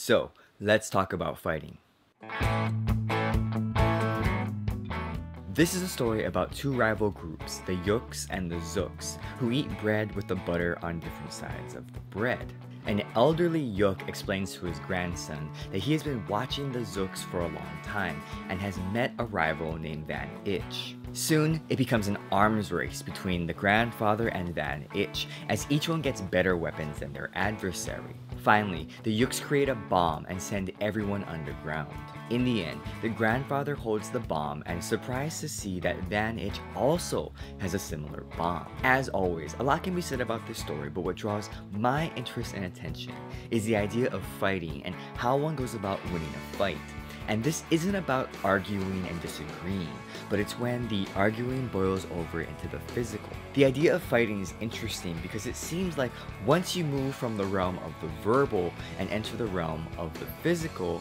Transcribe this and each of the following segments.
So, let's talk about fighting. This is a story about two rival groups, the Yooks and the Zooks, who eat bread with the butter on different sides of the bread. An elderly Yook explains to his grandson that he has been watching the Zooks for a long time and has met a rival named VanItch. Soon, it becomes an arms race between the grandfather and VanItch, as each one gets better weapons than their adversary. Finally, the Yooks create a bomb and send everyone underground. In the end, the grandfather holds the bomb and is surprised to see that VanItch also has a similar bomb. As always, a lot can be said about this story, but what draws my interest and attention is the idea of fighting and how one goes about winning a fight. And this isn't about arguing and disagreeing, but it's when the arguing boils over into the physical. The idea of fighting is interesting because it seems like once you move from the realm of the verbal and enter the realm of the physical,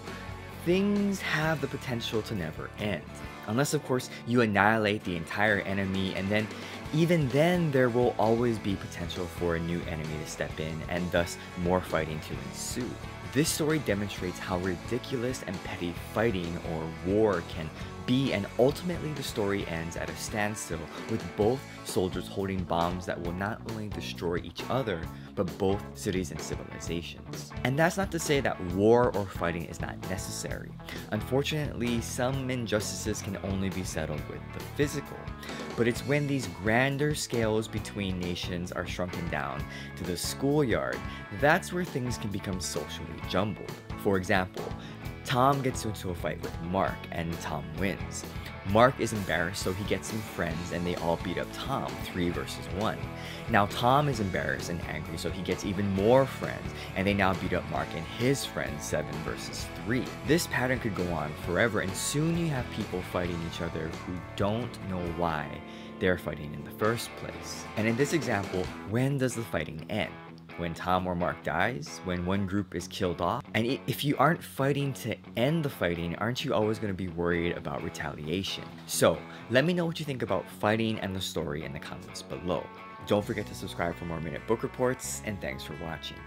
things have the potential to never end. Unless, of course, you annihilate the entire enemy, and then even then there will always be potential for a new enemy to step in and thus more fighting to ensue. This story demonstrates how ridiculous and petty fighting or war can be, and ultimately the story ends at a standstill with both soldiers holding bombs that will not only destroy each other, but both cities and civilizations. And that's not to say that war or fighting is not necessary. Unfortunately, some injustices can only be settled with the physical. But it's when these grander scales between nations are shrunken down to the schoolyard, that's where things can become socially jumbled. For example, Tom gets into a fight with Mark, and Tom wins. Mark is embarrassed, so he gets some friends and they all beat up Tom, 3 versus 1. Now Tom is embarrassed and angry, so he gets even more friends and they now beat up Mark and his friends, 7 versus 3. This pattern could go on forever, and soon you have people fighting each other who don't know why they're fighting in the first place. And in this example, when does the fighting end? When Tom or Mark dies? When one group is killed off? And if you aren't fighting to end the fighting, aren't you always going to be worried about retaliation? So, let me know what you think about fighting and the story in the comments below. Don't forget to subscribe for more Minute Book Reports, and thanks for watching.